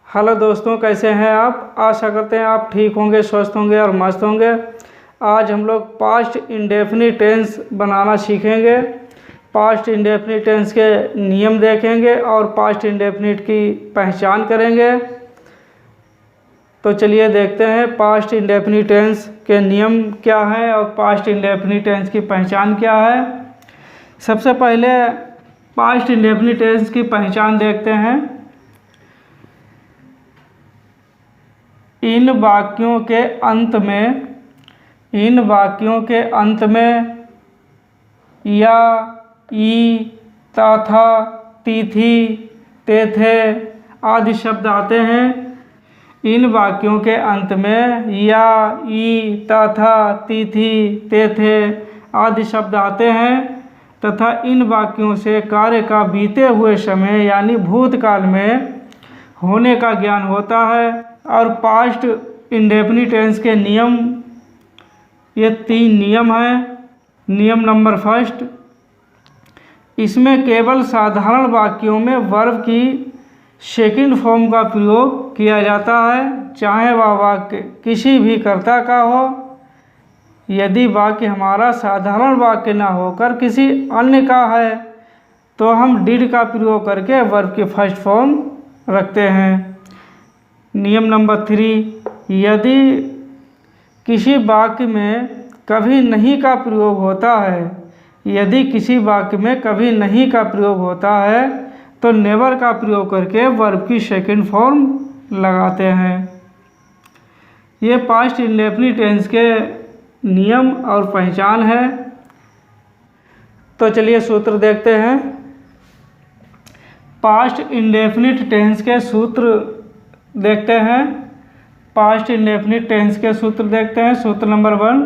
Hello दोस्तों, कैसे हैं आप। आशा करते हैं आप ठीक होंगे, स्वस्थ होंगे और मस्त होंगे। आज हम लोग पास्ट इंडेफिनिट टेंस बनाना सीखेंगे। पास्ट इंडेफिनिट टेंस के नियम देखेंगे और पास्ट इंडेफिनिट की पहचान करेंगे। तो चलिए देखते हैं पास्ट इंडेफिनिट टेंस के नियम क्या हैं और पास्ट इंडेफिनिट टेंस की पहचान क्या है। सबसे पहले पास्ट इंडेफिनिट टेंस की पहचान देखते हैं। इन वाक्यों के अंत में या, ई, तथा, तिथि, तेथे आदि शब्द आते हैं। इन वाक्यों के अंत में या, ई, तथा, तिथि, तेथे आदि शब्द आते हैं तथा इन वाक्यों से कार्य का बीते हुए समय यानी भूतकाल में होने का ज्ञान होता है। और पास्ट इंडेफिनिट टेंस के नियम, ये 3 नियम हैं। नियम नंबर फर्स्ट, इसमें केवल साधारण वाक्यों में वर्ब की सेकंड फॉर्म का प्रयोग किया जाता है, चाहे वह वाक्य किसी भी कर्ता का हो। यदि वाक्य हमारा साधारण वाक्य ना होकर किसी अन्य का है तो हम डिड का प्रयोग करके वर्ब की फर्स्ट फॉर्म रखते हैं। नियम नंबर 3, यदि किसी वाक्य में कभी नहीं का प्रयोग होता है, यदि किसी वाक्य में कभी नहीं का प्रयोग होता है तो नेवर का प्रयोग करके वर्ब की सेकंड फॉर्म लगाते हैं। ये पास्ट इंडेफिनिट टेंस के नियम और पहचान है। तो चलिए सूत्र देखते हैं। पास्ट इंडेफिनिट टेंस के सूत्र देखते हैं। पास्ट इंडेफिनिट टेंस के सूत्र देखते हैं। सूत्र नंबर 1,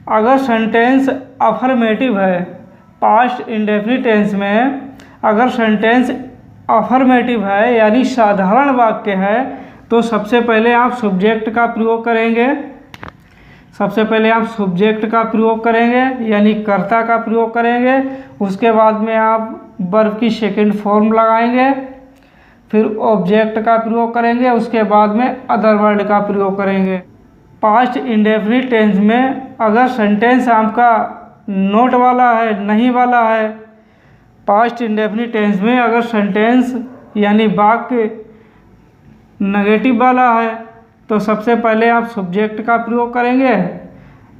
अगर सेंटेंस अफर्मेटिव है, पास्ट इंडेफिनिट टेंस में अगर सेंटेंस अफर्मेटिव है यानी साधारण वाक्य है तो सबसे पहले आप सब्जेक्ट का प्रयोग करेंगे। यानी कर्ता का प्रयोग करेंगे। उसके बाद में आप वर्ब की सेकंड फॉर्म लगाएंगे, फिर ऑब्जेक्ट का प्रयोग करेंगे, उसके बाद में अदर वर्ड का प्रयोग करेंगे। पास्ट इंडेफिनिट टेंस में अगर सेंटेंस आपका नोट वाला है, नहीं वाला है, पास्ट इंडेफिनिट टेंस में अगर सेंटेंस यानी वाक्य नेगेटिव वाला है तो सबसे पहले आप सब्जेक्ट का प्रयोग करेंगे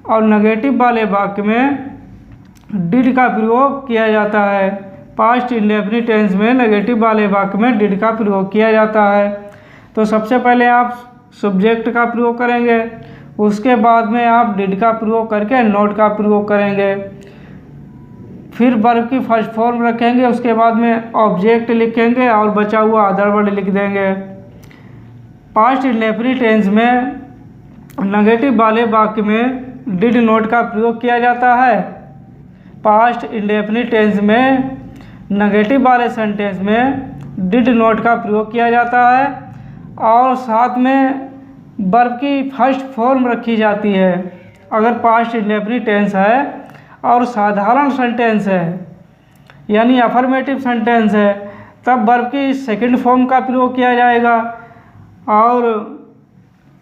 और नेगेटिव वाले वाक्य में डिड का प्रयोग किया जाता है। पास्ट इंडेफिनिट टेंस में नेगेटिव वाले वाक्य में डिड का प्रयोग किया जाता है। तो सबसे पहले आप सब्जेक्ट का प्रयोग करेंगे, उसके बाद में आप डिड का प्रयोग करके नोट का प्रयोग करेंगे, फिर वर्ब की फर्स्ट फॉर्म रखेंगे, उसके बाद में ऑब्जेक्ट लिखेंगे और बचा हुआ अदर वर्ड लिख देंगे। पास्ट इंडेफिनिट टेंस में नेगेटिव वाले वाक्य में डिड नोट का प्रयोग किया जाता है। पास्ट इंडेफिनिट टेंस में नेगेटिव वाले सेंटेंस में डिड नोट का प्रयोग किया जाता है और साथ में वर्ब की फर्स्ट फॉर्म रखी जाती है। अगर पास्ट इंडेफिनिट टेंस है और साधारण सेंटेंस है यानी अफर्मेटिव सेंटेंस है तब वर्ब की सेकंड फॉर्म का प्रयोग किया जाएगा। और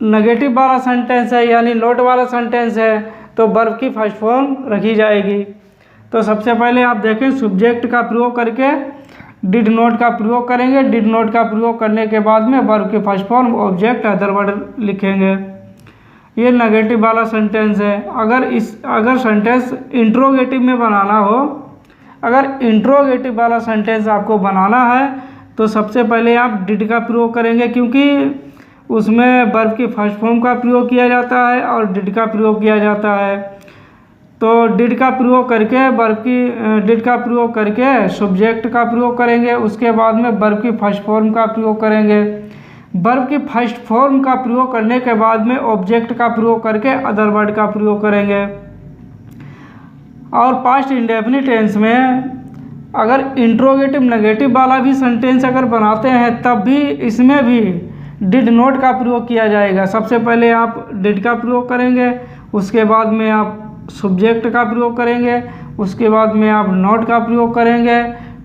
नेगेटिव वाला सेंटेंस है यानी नोट वाला सेंटेंस है तो वर्ब की फर्स्ट फॉर्म रखी जाएगी। तो सबसे पहले आप देखें, सब्जेक्ट का प्रयोग करके डिड नोट का प्रयोग करेंगे। डिड नोट का प्रयोग करने के बाद में वर्ब की first form, object, other word लिखेंगे। ये नेगेटिव वाला सेंटेंस है। अगर सेंटेंस इंट्रोगेटिव में बनाना हो, अगर इंट्रोगेटिव वाला सेंटेंस आपको बनाना है तो सबसे पहले आप डिड का प्रयोग करेंगे क्योंकि उसमें वर्ब की फर्स्ट फॉर्म का प्रयोग किया जाता है और डिड का प्रयोग किया जाता है। तो डिड का प्रयोग करके सब्जेक्ट का प्रयोग करेंगे, उसके बाद में वर्ब की फर्स्ट फॉर्म का प्रयोग करेंगे। वर्ब की फर्स्ट फॉर्म का प्रयोग करने के बाद में ऑब्जेक्ट का प्रयोग करके अदर वर्ड का प्रयोग करेंगे। और पास्ट इंडेफिनिट टेंस में अगर इंट्रोगेटिव नेगेटिव वाला भी सेंटेंस अगर बनाते हैं तब भी इसमें भी डिड नोट का प्रयोग किया जाएगा। सबसे पहले आप डिड का प्रयोग करेंगे, उसके बाद में आप सब्जेक्ट का प्रयोग करेंगे, उसके बाद में आप नोट का प्रयोग करेंगे,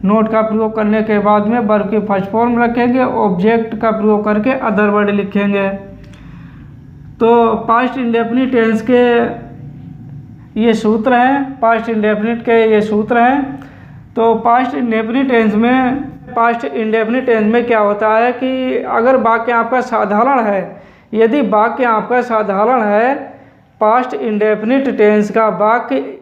नोट का प्रयोग करने के बाद में वर्ब की फर्स्ट फॉर्म रखेंगे, ऑब्जेक्ट का प्रयोग करके अदर वर्ड लिखेंगे। तो पास्ट इंडेफिनिट टेंस के ये सूत्र हैं, पास्ट इंडेफिनिट के ये सूत्र हैं। तो पास्ट इंडेफिनिट टेंस में क्या होता है कि अगर वाक्य आपका साधारण है, यदि वाक्य आपका साधारण है, पास्ट इंडेफिनिट टेंस का वाक्य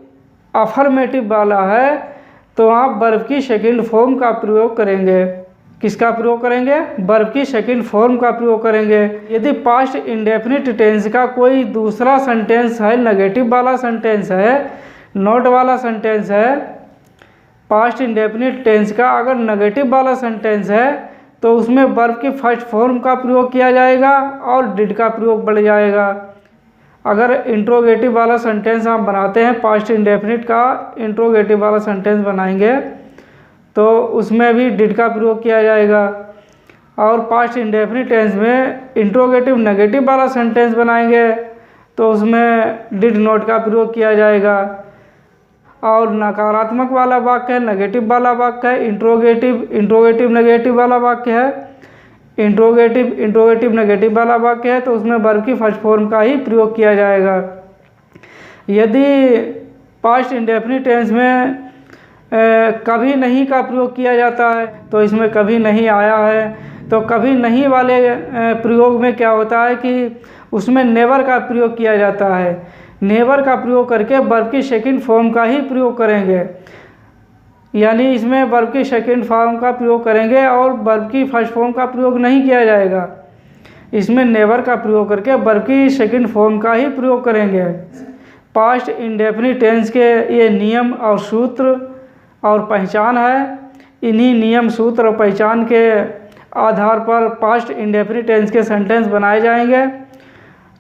अफर्मेटिव वाला है, तो आप वर्ब की सेकंड फॉर्म का प्रयोग करेंगे। किसका प्रयोग करेंगे? वर्ब की सेकंड फॉर्म का प्रयोग करेंगे। यदि पास्ट इंडेफिनिट टेंस का कोई दूसरा सेंटेंस है, नेगेटिव वाला सेंटेंस है, नॉट वाला सेंटेंस है, पास्ट इंडेफिनिट टेंस का अगर नेगेटिव वाला सेंटेंस है तो उसमें वर्ब की फर्स्ट फॉर्म का प्रयोग किया जाएगा और डिड का प्रयोग बढ़ जाएगा। अगर इंट्रोगेटिव वाला सेंटेंस आप बनाते हैं, पास्ट इंडेफिनिट का इंट्रोगेटिव वाला सेंटेंस बनाएंगे तो उसमें भी डिड का प्रयोग किया जाएगा। और पास्ट इंडेफिनिट टेंस में इंट्रोगेटिव नेगेटिव वाला सेंटेंस बनाएंगे तो उसमें डिड नॉट का प्रयोग किया जाएगा। और नकारात्मक वाला वाक्य है, नेगेटिव वाला वाक्य है, इंट्रोगेटिव नेगेटिव वाला वाक्य है, इंट्रोगेटिव नेगेटिव वाला वाक्य है, तो उसमें वर्ब की फर्स्ट फॉर्म का ही प्रयोग किया जाएगा। यदि पास्ट इंडेफिनिट टेंस में कभी नहीं का प्रयोग किया जाता है तो इसमें कभी नहीं आया है, तो कभी नहीं वाले प्रयोग में क्या होता है कि उसमें नेवर का प्रयोग किया जाता है। नेवर का प्रयोग करके वर्ब की सेकंड फॉर्म का ही प्रयोग करेंगे, यानी इसमें वर्ब की सेकंड फॉर्म का प्रयोग करेंगे और वर्ब की फर्स्ट फॉर्म का प्रयोग नहीं किया जाएगा। इसमें नेवर का प्रयोग करके वर्ब की सेकंड फॉर्म का ही प्रयोग करेंगे। पास्ट इंडेफिनिट टेंस के ये नियम और सूत्र और पहचान है। इन्हीं नियम, सूत्र और पहचान के आधार पर पास्ट इंडेफिनिट टेंस के सेंटेंस बनाए जाएंगे।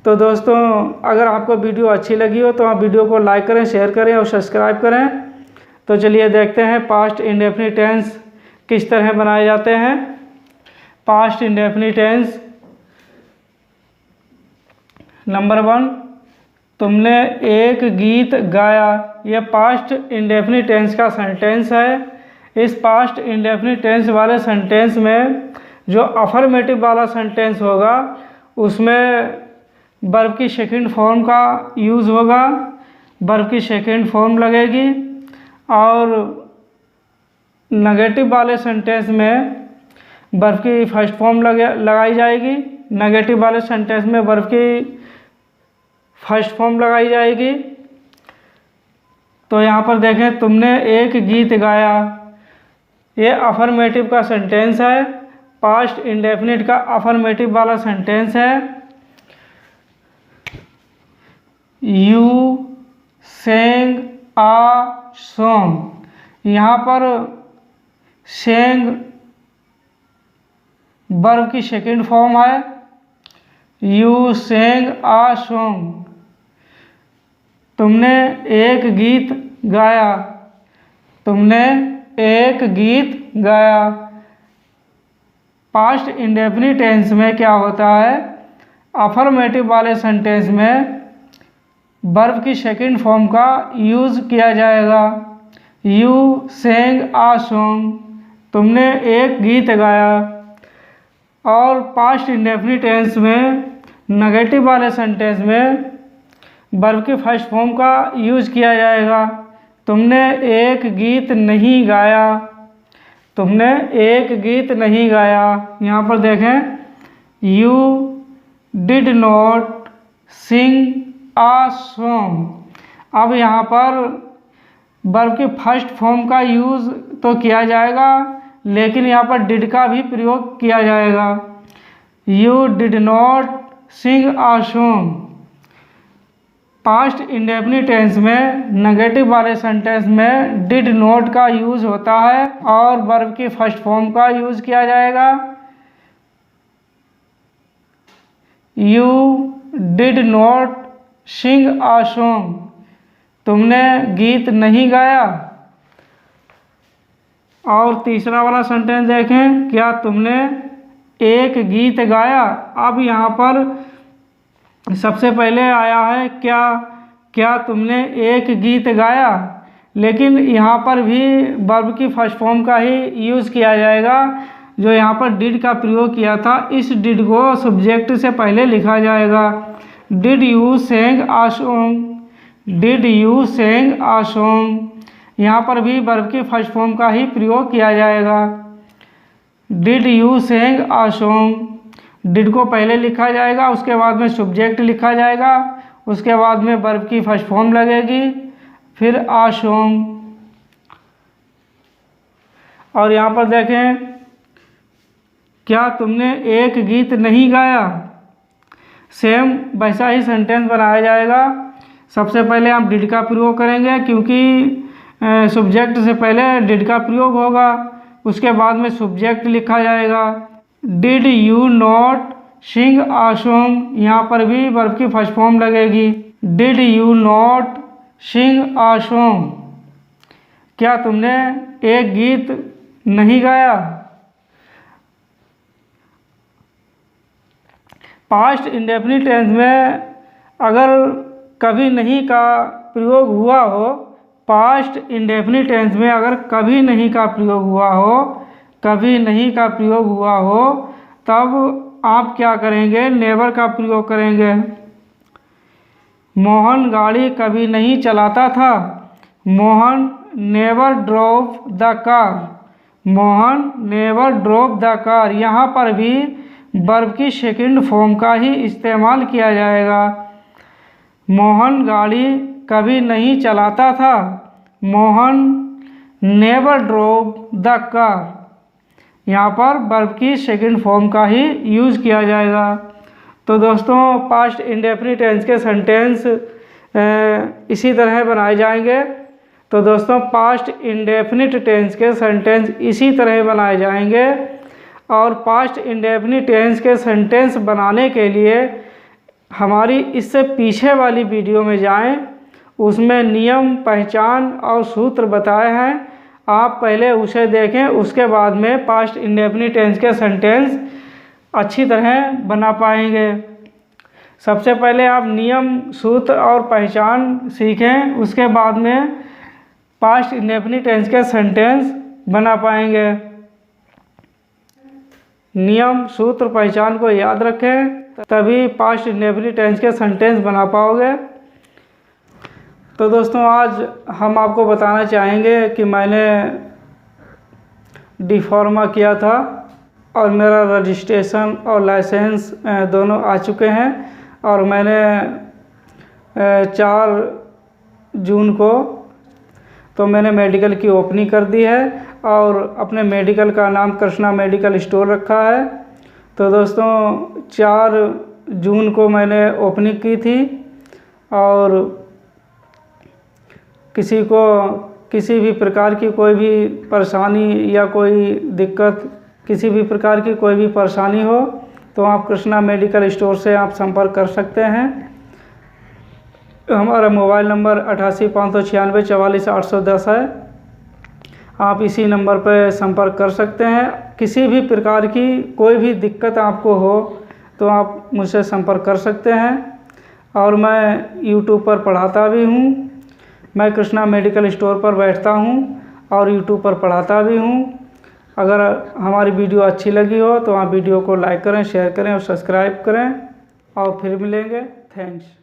तो दोस्तों, अगर आपको वीडियो अच्छी लगी हो तो आप वीडियो को लाइक करें, शेयर करें और सब्सक्राइब करें। तो चलिए देखते हैं पास्ट इंडेफिनिट टेंस किस तरह बनाए जाते हैं। पास्ट इंडेफिनिट टेंस नंबर 1, तुमने एक गीत गाया। यह पास्ट इंडेफिनिट टेंस का सेंटेंस है। इस पास्ट इंडेफिनिट टेंस वाले सेंटेंस में जो अफर्मेटिव वाला सेंटेंस होगा उसमें वर्ब की सेकंड फॉर्म का यूज़ होगा, वर्ब की सेकंड फॉर्म लगेगी। और नेगेटिव वाले सेंटेंस में वर्ब की फर्स्ट फॉर्म लगाई जाएगी। नेगेटिव वाले सेंटेंस में वर्ब की फर्स्ट फॉर्म लगाई जाएगी। तो यहाँ पर देखें, तुमने एक गीत गाया, ये अफर्मेटिव का सेंटेंस है, पास्ट इंडेफिनिट का अफर्मेटिव वाला सेंटेंस है। यू सेंग आ सॉन्ग, यहाँ पर सेंग वर्ब की सेकंड फॉर्म है। यू सेंग आ सॉन्ग, तुमने एक गीत गाया, तुमने एक गीत गाया। पास्ट इंडेफिनिट टेंस में क्या होता है, अफर्मेटिव वाले सेंटेंस में वर्ब की सेकंड फॉर्म का यूज़ किया जाएगा। यू सेंग आ सॉन्ग, तुमने एक गीत गाया। और पास्ट इंडेफिनिट टेंस में नेगेटिव वाले सेंटेंस में वर्ब की फर्स्ट फॉर्म का यूज़ किया जाएगा। तुमने एक गीत नहीं गाया, तुमने एक गीत नहीं गाया। यहाँ पर देखें, you did not sing a song. अब यहाँ पर वर्ब की फर्स्ट फॉर्म का यूज़ तो किया जाएगा, लेकिन यहाँ पर डिड का भी प्रयोग किया जाएगा। You did not sing a song. Past indefinite tense में नेगेटिव वाले सेंटेंस में डिड नॉट का यूज़ होता है और वर्ब की फर्स्ट फॉर्म का यूज़ किया जाएगा। You did not sing a song, तुमने गीत नहीं गाया। और तीसरा वाला सेंटेंस देखें, क्या तुमने एक गीत गाया। अब यहाँ पर सबसे पहले आया है क्या तुमने एक गीत गाया, लेकिन यहाँ पर भी वर्ब की फर्स्ट फॉर्म का ही यूज़ किया जाएगा। जो यहाँ पर डिड का प्रयोग किया था, इस डिड को सब्जेक्ट से पहले लिखा जाएगा। Did you sing a song, did you sing a song. यहाँ पर भी वर्ब की फर्स्ट फॉर्म का ही प्रयोग किया जाएगा। Did you sing a song, did को पहले लिखा जाएगा, उसके बाद में सब्जेक्ट लिखा जाएगा, उसके बाद में वर्ब की फर्स्ट फॉर्म लगेगी, फिर आ सॉन्ग। और यहाँ पर देखें, क्या तुमने एक गीत नहीं गाया, सेम वैसा ही सेंटेंस बनाया जाएगा। सबसे पहले हम डिड का प्रयोग करेंगे, क्योंकि सब्जेक्ट से पहले डिड का प्रयोग होगा, उसके बाद में सब्जेक्ट लिखा जाएगा। Did you not sing a song, यहाँ पर भी वर्ब की फर्स्ट फॉर्म लगेगी। Did you not sing a song, क्या तुमने एक गीत नहीं गाया। पास्ट इंडेफिनिट टेंस में अगर कभी नहीं का प्रयोग हुआ हो, पास्ट इंडेफिनिट टेंस में अगर कभी नहीं का प्रयोग हुआ हो, कभी नहीं का प्रयोग हुआ हो, तब आप क्या करेंगे, नेवर का प्रयोग करेंगे। मोहन गाड़ी कभी नहीं चलाता था, Mohan never drove the car, Mohan never drove the car. यहाँ पर भी वर्ब की सेकंड फॉर्म का ही इस्तेमाल किया जाएगा। मोहन गाड़ी कभी नहीं चलाता था, Mohan never drove the car. यहाँ पर वर्ब की सेकंड फॉर्म का ही यूज़ किया जाएगा। तो दोस्तों, पास्ट इंडेफिनिट टेंस के सेंटेंस इसी तरह बनाए जाएंगे। तो दोस्तों, पास्ट इंडेफिनिट टेंस के सेंटेंस इसी तरह बनाए जाएंगे। और पास्ट इंडेफिनिट टेंस के सेंटेंस बनाने के लिए हमारी इससे पीछे वाली वीडियो में जाएं, उसमें नियम, पहचान और सूत्र बताए हैं। आप पहले उसे देखें, उसके बाद में पास्ट इंडेफिनिट टेंस के सेंटेंस अच्छी तरह बना पाएंगे। सबसे पहले आप नियम, सूत्र और पहचान सीखें, उसके बाद में पास्ट इंडेफिनिट टेंस के सेंटेंस बना पाएंगे। नियम, सूत्र, पहचान को याद रखें, तभी पास्ट इंडेफिनिट टेंस के सेंटेंस बना पाओगे। तो दोस्तों, आज हम आपको बताना चाहेंगे कि मैंने डिफॉर्मा किया था और मेरा रजिस्ट्रेशन और लाइसेंस दोनों आ चुके हैं। और मैंने 4 जून को तो मैंने मेडिकल की ओपनिंग कर दी है और अपने मेडिकल का नाम कृष्णा मेडिकल स्टोर रखा है। तो दोस्तों, 4 जून को मैंने ओपनिंग की थी और किसी को किसी भी प्रकार की कोई भी परेशानी या कोई दिक्कत, किसी भी प्रकार की कोई भी परेशानी हो तो आप कृष्णा मेडिकल स्टोर से आप संपर्क कर सकते हैं। हमारा मोबाइल नंबर 88 596 44 810 है। आप इसी नंबर पर संपर्क कर सकते हैं। किसी भी प्रकार की कोई भी दिक्कत आपको हो तो आप मुझसे संपर्क कर सकते हैं। और मैं यूट्यूब पर पढ़ाता भी हूँ। मैं कृष्णा मेडिकल स्टोर पर बैठता हूँ और यूट्यूब पर पढ़ाता भी हूँ। अगर हमारी वीडियो अच्छी लगी हो तो आप वीडियो को लाइक करें, शेयर करें और सब्सक्राइब करें। और फिर मिलेंगे। थैंक्स।